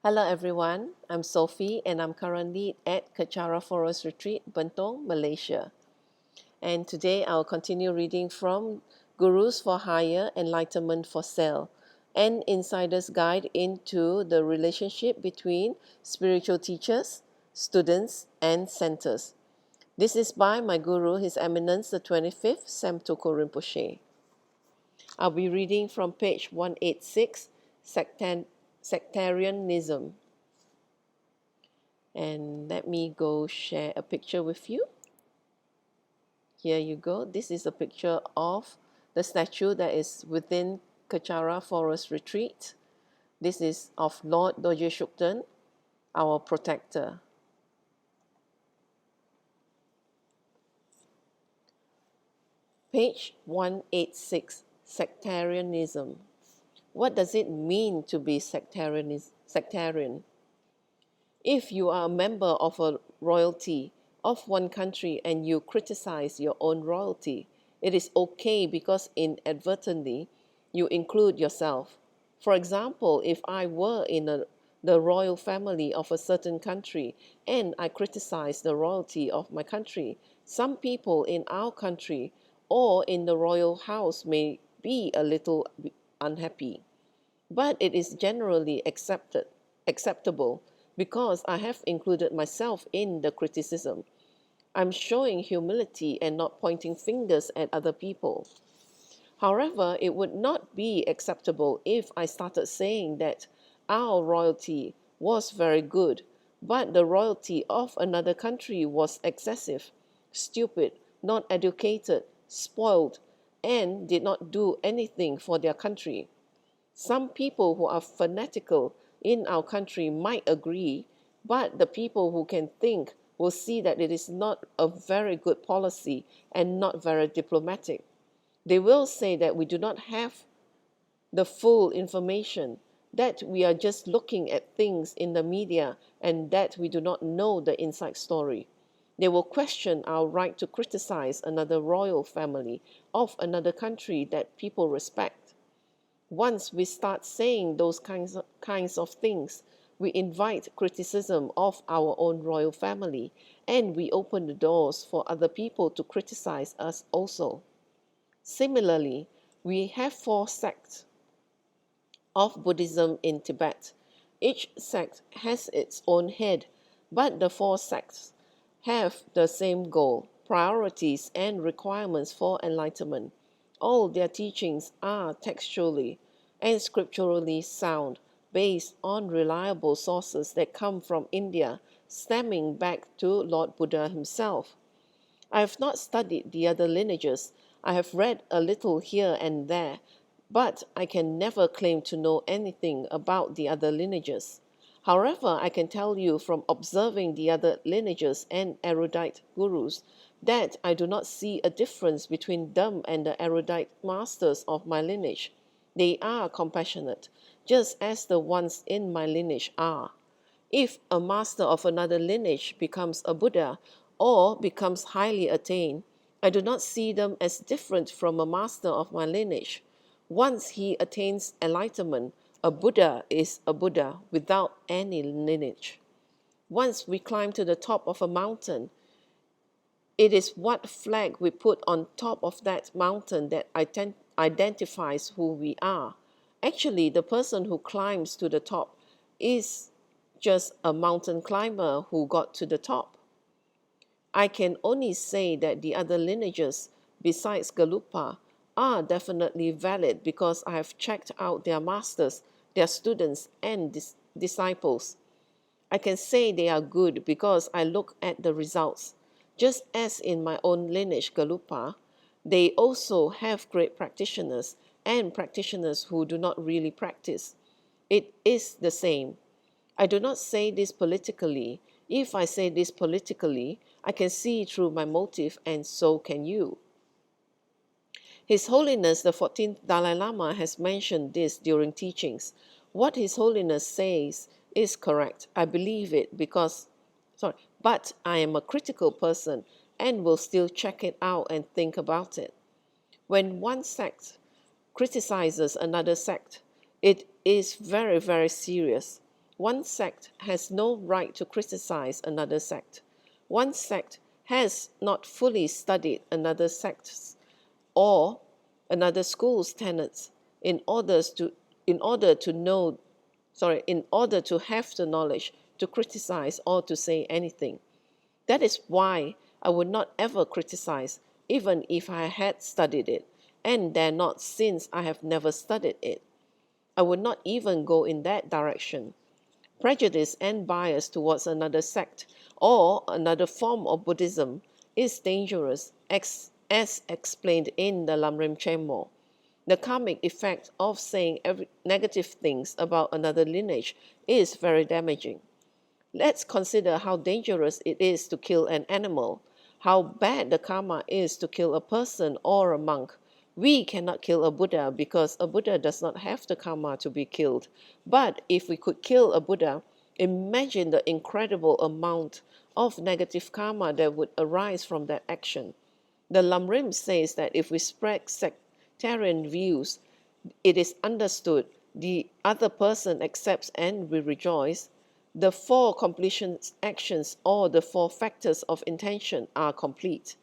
Hello everyone, I'm Sophie and I'm currently at Kechara Forest Retreat, Bentong, Malaysia. And today I'll continue reading from Gurus for Hire, Enlightenment for Sale, an insider's guide into the relationship between spiritual teachers, students, and centers. This is by my Guru, His Eminence the 25th Samtoko Rinpoche. I'll be reading from page 186, Sectarianism. And let me go share a picture with you. Here you go. This is a picture of the statue that is within Kechara Forest Retreat. This is of Lord Doje Shukden, our protector. Page 186, Sectarianism. What does it mean to be sectarian? If you are a member of a royalty of one country and you criticize your own royalty, it is okay because inadvertently you include yourself. For example, if I were in the royal family of a certain country and I criticize the royalty of my country, some people in our country or in the royal house may be a little unhappy. But it is generally acceptable because I have included myself in the criticism. I'm showing humility and not pointing fingers at other people. However, it would not be acceptable if I started saying that our royalty was very good, but the royalty of another country was excessive, stupid, not educated, spoiled, and did not do anything for their country. Some people who are fanatical in our country might agree, but the people who can think will see that it is not a very good policy and not very diplomatic. They will say that we do not have the full information, that we are just looking at things in the media and that we do not know the inside story. They will question our right to criticize another royal family of another country that people respect. Once we start saying those kinds of things, we invite criticism of our own royal family, and we open the doors for other people to criticize us also. Similarly, we have 4 sects of Buddhism in Tibet. Each sect has its own head, but the 4 sects have the same goal, priorities, and requirements for enlightenment. All their teachings are textually and scripturally sound, based on reliable sources that come from India, stemming back to Lord Buddha himself. I have not studied the other lineages. I have read a little here and there, but I can never claim to know anything about the other lineages. However, I can tell you from observing the other lineages and erudite gurus that I do not see a difference between them and the erudite masters of my lineage. They are compassionate, just as the ones in my lineage are. If a master of another lineage becomes a Buddha or becomes highly attained, I do not see them as different from a master of my lineage. Once he attains enlightenment, a Buddha is a Buddha without any lineage. Once we climb to the top of a mountain, it is what flag we put on top of that mountain that identifies who we are. Actually, the person who climbs to the top is just a mountain climber who got to the top. I can only say that the other lineages, besides Galupa, are definitely valid because I have checked out their masters, their students, and disciples. I can say they are good because I look at the results. Just as in my own lineage, Galupa, they also have great practitioners and practitioners who do not really practice. It is the same. I do not say this politically. If I say this politically, I can see through my motive, and so can you. His Holiness the 14th Dalai Lama has mentioned this during teachings. What His Holiness says is correct. I believe it but I am a critical person and will still check it out and think about it. When one sect criticizes another sect, it is very, very serious. one sect has no right to criticize another sect. One sect has not fully studied another sect's or another school's tenets in order to have the knowledge to criticize or to say anything. That is why I would not ever criticize, even if I had studied it, and dare not since I have never studied it. I would not even go in that direction. Prejudice and bias towards another sect or another form of Buddhism is dangerous, as explained in the Lamrim Chenmo. The karmic effect of saying negative things about another lineage is very damaging. Let's consider how dangerous it is to kill an animal, how bad the karma is to kill a person or a monk. We cannot kill a Buddha because a Buddha does not have the karma to be killed. But if we could kill a Buddha, imagine the incredible amount of negative karma that would arise from that action. The Lamrim says that if we spread sectarian views, it is understood, the other person accepts and we rejoice. The four completion actions or the four factors of intention are complete.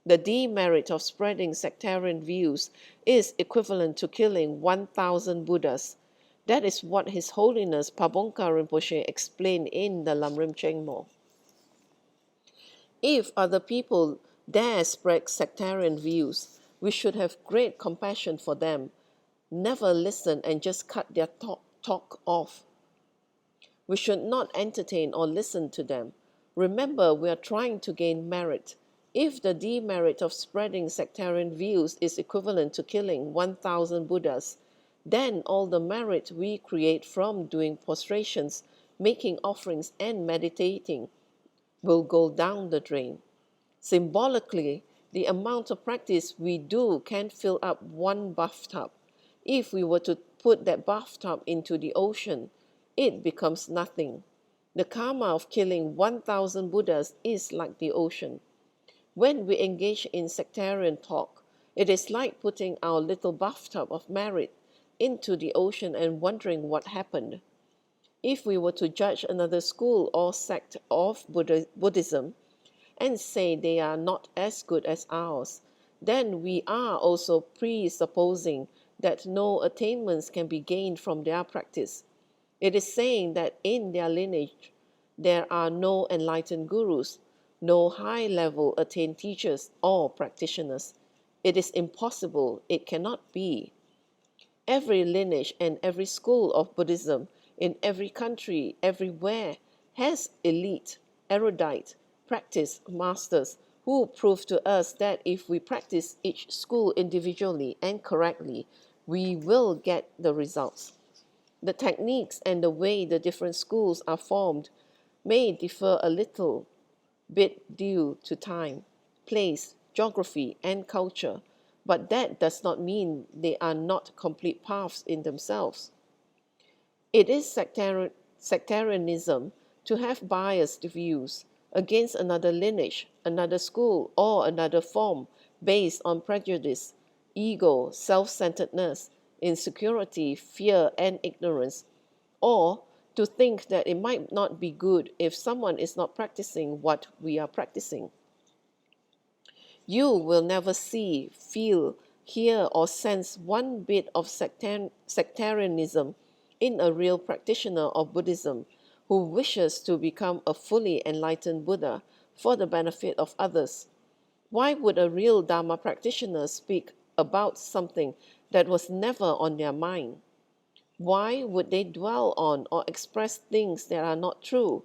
The demerit of spreading sectarian views is equivalent to killing 1,000 Buddhas. That is what His Holiness Pabongka Rinpoche explained in the Lamrim Chenmo. If other people dare spread sectarian views, we should have great compassion for them. Never listen and just cut their talk off. We should not entertain or listen to them. Remember, we are trying to gain merit. If the demerit of spreading sectarian views is equivalent to killing 1,000 Buddhas, then all the merit we create from doing prostrations, making offerings, and meditating will go down the drain. Symbolically, the amount of practice we do can fill up one bathtub. If we were to put that bathtub into the ocean, it becomes nothing. The karma of killing 1,000 Buddhas is like the ocean. When we engage in sectarian talk, it is like putting our little bathtub of merit into the ocean and wondering what happened. If we were to judge another school or sect of Buddhism and say they are not as good as ours, then we are also presupposing that no attainments can be gained from their practice. It is saying that in their lineage, there are no enlightened gurus, no high-level attained teachers or practitioners. It is impossible, it cannot be. Every lineage and every school of Buddhism in every country, everywhere, has elite, erudite, practice masters who prove to us that if we practice each school individually and correctly, we will get the results. The techniques and the way the different schools are formed may differ a little bit due to time, place, geography, and culture, but that does not mean they are not complete paths in themselves. It is sectarianism to have biased views against another lineage, another school, or another form based on prejudice, ego, self-centeredness, insecurity, fear, and ignorance, or to think that it might not be good if someone is not practicing what we are practicing. You will never see, feel, hear, or sense one bit of sectarianism in a real practitioner of Buddhism who wishes to become a fully enlightened Buddha for the benefit of others. Why would a real Dharma practitioner speak about something that was never on their mind? Why would they dwell on or express things that are not true?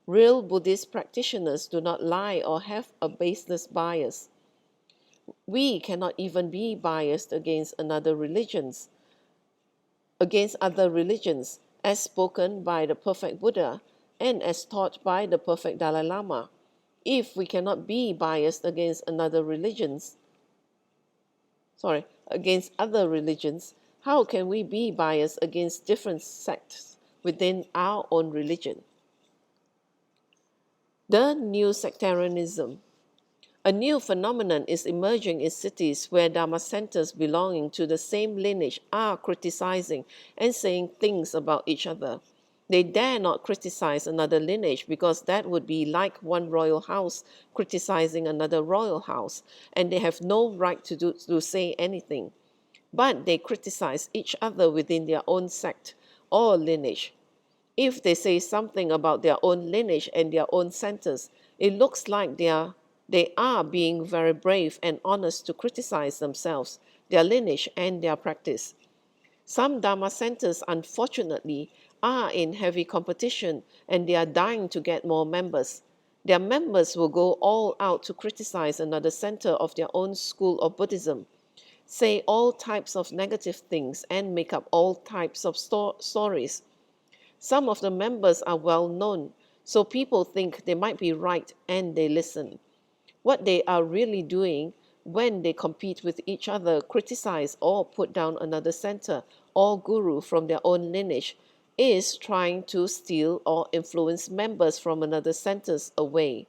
Real Buddhist practitioners do not lie or have a baseless bias. We cannot even be biased against other religions, as spoken by the perfect Buddha and as taught by the perfect Dalai Lama. If we cannot be biased against other religions, how can we be biased against different sects within our own religion? The new sectarianism. A new phenomenon is emerging in cities where Dharma centers belonging to the same lineage are criticizing and saying things about each other. They dare not criticize another lineage because that would be like one royal house criticizing another royal house, and they have no right to say anything. But they criticize each other within their own sect or lineage. If they say something about their own lineage and their own centers, it looks like they are being very brave and honest to criticize themselves, their lineage, and their practice. Some Dharma centers, unfortunately, are in heavy competition and they are dying to get more members. Their members will go all out to criticize another center of their own school of Buddhism, say all types of negative things, and make up all types of stories. Some of the members are well known, so people think they might be right and they listen. What they are really doing when they compete with each other, criticize or put down another center or guru from their own lineage, is trying to steal or influence members from another centers away.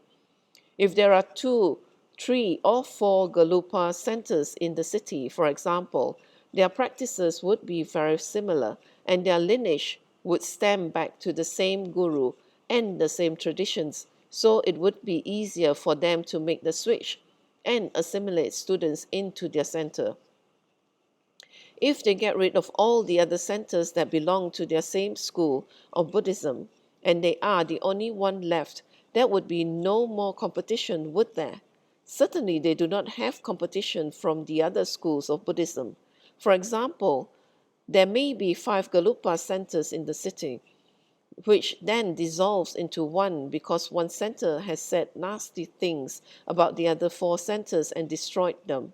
If there are 2, 3, or 4 Galupa centers in the city, for example, their practices would be very similar and their lineage would stem back to the same guru and the same traditions, so it would be easier for them to make the switch and assimilate students into their center. If they get rid of all the other centers that belong to their same school of Buddhism, and they are the only one left, there would be no more competition, would there? Certainly, they do not have competition from the other schools of Buddhism. For example, there may be 5 Galupa centers in the city, which then dissolves into one because one center has said nasty things about the other 4 centers and destroyed them.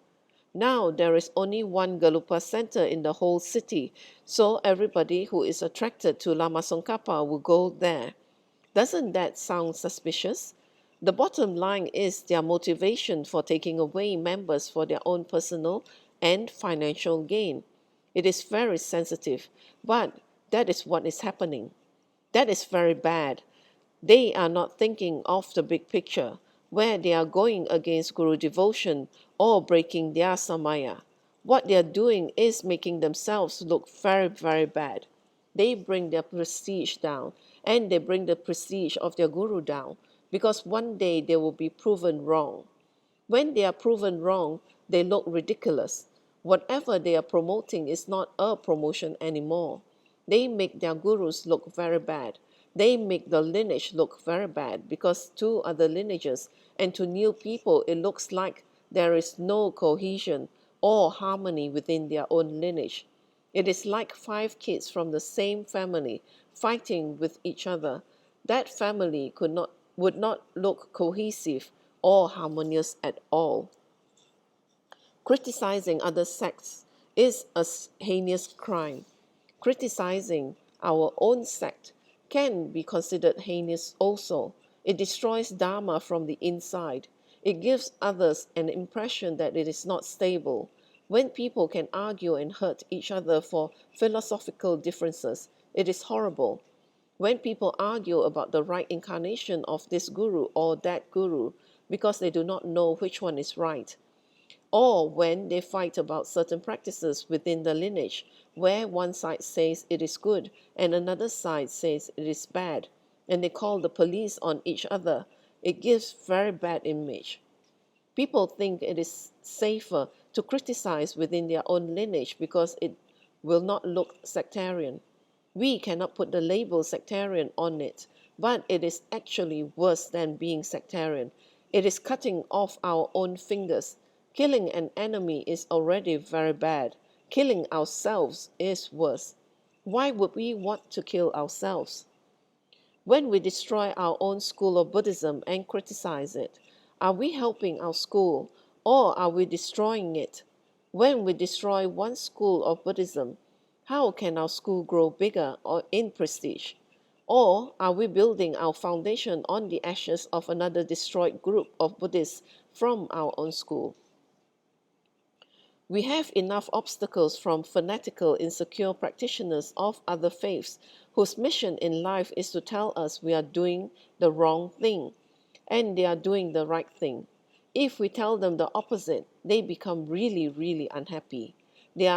Now there is only one Galupa center in the whole city, so everybody who is attracted to Lama Tsongkhapa will go there. Doesn't that sound suspicious? The bottom line is their motivation for taking away members for their own personal and financial gain. It is very sensitive, but that is what is happening. That is very bad. They are not thinking of the big picture, where they are going against Guru devotion or breaking their samaya. What they are doing is making themselves look very, very bad. They bring their prestige down, and they bring the prestige of their Guru down, because one day they will be proven wrong. When they are proven wrong, they look ridiculous. Whatever they are promoting is not a promotion anymore. They make their gurus look very bad. They make the lineage look very bad because to other lineages and to new people it looks like there is no cohesion or harmony within their own lineage. It is like 5 kids from the same family fighting with each other. That family would not look cohesive or harmonious at all. Criticizing other sects is a heinous crime. Criticizing our own sect can be considered heinous also. It destroys Dharma from the inside. It gives others an impression that it is not stable. When people can argue and hurt each other for philosophical differences, it is horrible. When people argue about the right incarnation of this guru or that guru because they do not know which one is right, or when they fight about certain practices within the lineage, where one side says it is good and another side says it is bad, and they call the police on each other, it gives very bad image. People think it is safer to criticize within their own lineage because it will not look sectarian. We cannot put the label sectarian on it, but it is actually worse than being sectarian. It is cutting off our own fingers. Killing an enemy is already very bad. Killing ourselves is worse. Why would we want to kill ourselves? When we destroy our own school of Buddhism and criticize it, are we helping our school or are we destroying it? When we destroy one school of Buddhism, how can our school grow bigger or in prestige? Or are we building our foundation on the ashes of another destroyed group of Buddhists from our own school? We have enough obstacles from fanatical, insecure practitioners of other faiths whose mission in life is to tell us we are doing the wrong thing and they are doing the right thing. If we tell them the opposite, they become really, really unhappy. They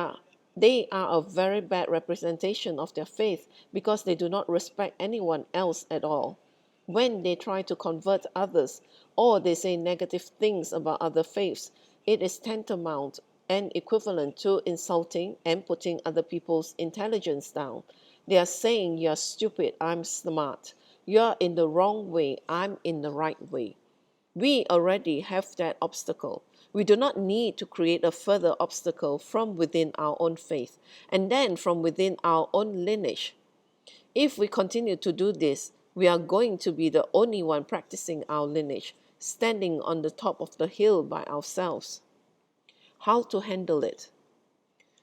They are a very bad representation of their faith because they do not respect anyone else at all. When they try to convert others or they say negative things about other faiths, it is tantamount and equivalent to insulting and putting other people's intelligence down. They are saying, "You're stupid, I'm smart. You're in the wrong way, I'm in the right way." We already have that obstacle. We do not need to create a further obstacle from within our own faith and then from within our own lineage. If we continue to do this, we are going to be the only one practicing our lineage, standing on the top of the hill by ourselves. How to handle it?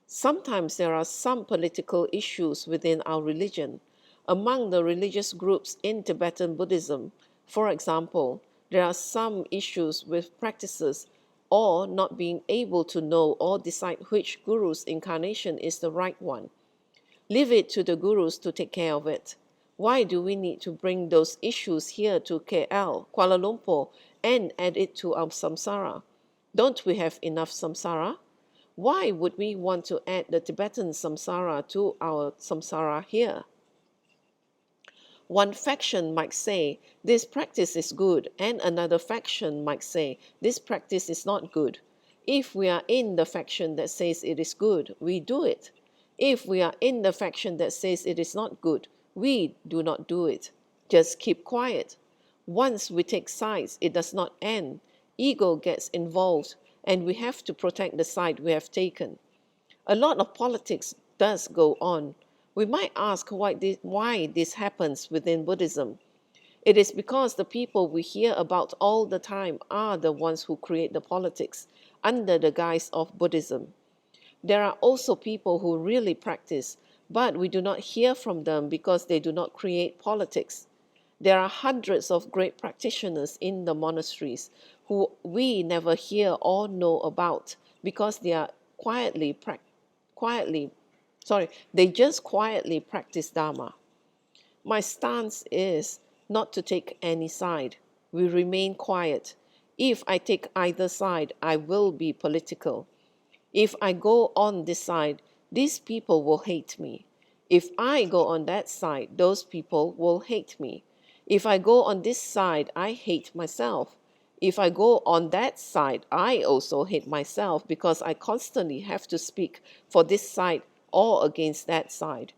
Sometimes there are some political issues within our religion. Among the religious groups in Tibetan Buddhism, for example, there are some issues with practices or not being able to know or decide which guru's incarnation is the right one. Leave it to the gurus to take care of it. Why do we need to bring those issues here to KL, Kuala Lumpur, and add it to our samsara? Don't we have enough samsara? Why would we want to add the Tibetan samsara to our samsara here? One faction might say this practice is good, and another faction might say this practice is not good. If we are in the faction that says it is good, we do it. If we are in the faction that says it is not good, we do not do it. Just keep quiet. Once we take sides, it does not end. Ego gets involved, and we have to protect the side we have taken. A lot of politics does go on. We might ask why this happens within Buddhism. It is because the people we hear about all the time are the ones who create the politics under the guise of Buddhism. There are also people who really practice, but we do not hear from them because they do not create politics. There are hundreds of great practitioners in the monasteries who we never hear or know about because they are they just quietly practice Dharma. My stance is not to take any side. We remain quiet. If I take either side, I will be political. If I go on this side, these people will hate me. If I go on that side, those people will hate me. If I go on this side, I hate myself. If I go on that side, I also hate myself because I constantly have to speak for this side or against that side.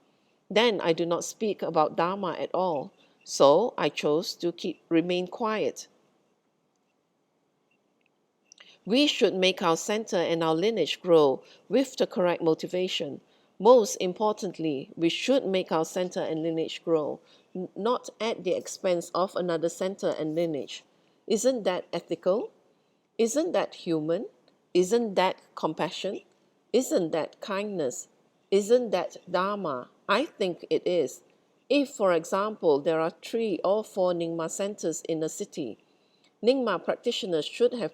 Then I do not speak about Dharma at all. So I chose to remain quiet. We should make our center and our lineage grow with the correct motivation. Most importantly, we should make our center and lineage grow, not at the expense of another center and lineage. Isn't that ethical? Isn't that human? Isn't that compassion? Isn't that kindness? Isn't that Dharma? I think it is. If, for example, there are 3 or 4 Nyingma centers in a city, Nyingma practitioners should have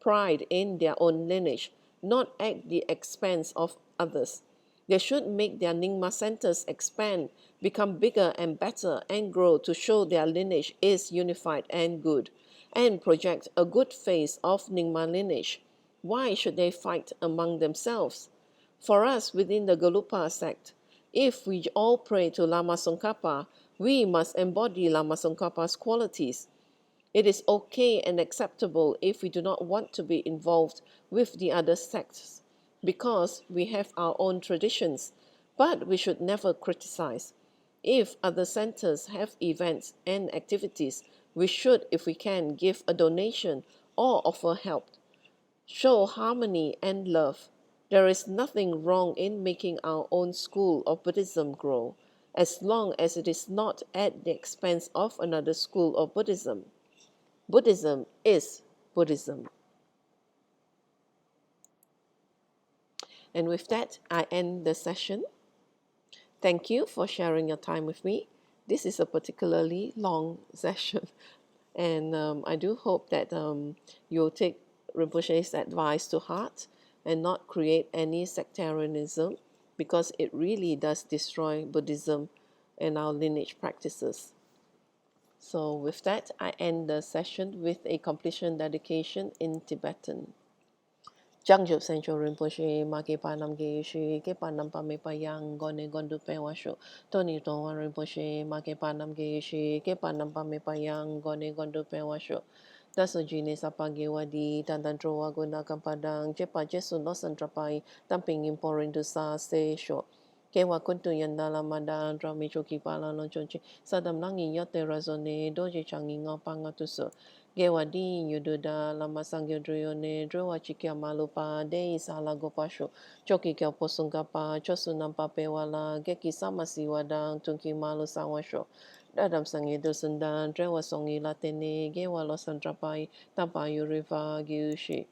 pride in their own lineage, not at the expense of others. They should make their Nyingma centers expand, become bigger and better, and grow to show their lineage is unified and good, and project a good face of Nyingma lineage. Why should they fight among themselves? For us within the Galupa sect, if we all pray to Lama Tsongkhapa, we must embody Lama Tsongkhapa's qualities. It is okay and acceptable if we do not want to be involved with the other sects because we have our own traditions, but we should never criticize. If other centers have events and activities, we should, if we can, give a donation or offer help. Show harmony and love. There is nothing wrong in making our own school of Buddhism grow, as long as it is not at the expense of another school of Buddhism. Buddhism is Buddhism. And with that, I end the session. Thank you for sharing your time with me. This is a particularly long session, and I do hope that you'll take Rinpoche's advice to heart and not create any sectarianism, because it really does destroy Buddhism and our lineage practices. So with that, I end the session with a completion dedication in Tibetan. Jang Jup Sancho Rinpoche, Maki Panam Geishi, Ke Panam Pame Payang, Gone Gondu Pewasho, Tony Towa Rinpoche, Maki Panam Geishi, Ke Panam Pame Payang, Gone Gondu Pewasho. Daso Jini Sapagi Wadi, Tantan Trowa Guna Kampadang, Jepa Jesu Nosan Trapai, Tamping Imporin to Sa Se Sho. Kewa Kuntu Yandala Madan, Drami Choki Pala no Chonchi, Sadam Langi Yote Razone, Doji Changi Ngopangatuso. Gewadi yududa lama sangyo druyone druwa chikia malupa de isala gopasho choki kya posungapa chosu nampa pewala geki samasi wadang tungki malu sawasho dadam sangi dosundan drewa songi latene gewa losantrapai tampa yuriva giushi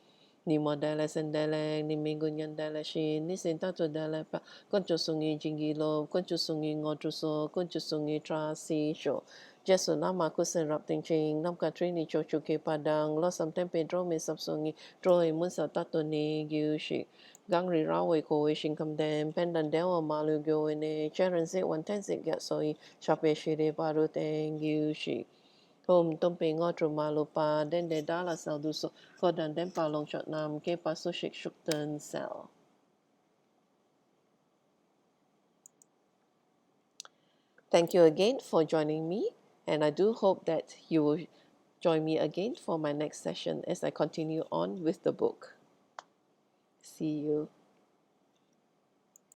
ni modele sendele ni mingunyan dele shi ni sentatu dele pa koncho sungi jingilo koncho sungi ngotruso koncho sungi trasi sho Jesu nama kusen rap ting ching nam ka trini cho chu ke padang lo sam tempe dro me sap songi dro e mun sa tato ne gyu shi gang ri ra we ko we shin kam dem pendan dewa malu gyo ne cheren se wan ten se get soi chape shi de paru teng gyu shi hom tom pe ngo tro malu pa den de dala sal du so ko dan dem pa long chot nam ke pa so shik shuk ten sel. Thank you again for joining me, and I do hope that you will join me again for my next session as I continue on with the book. See you.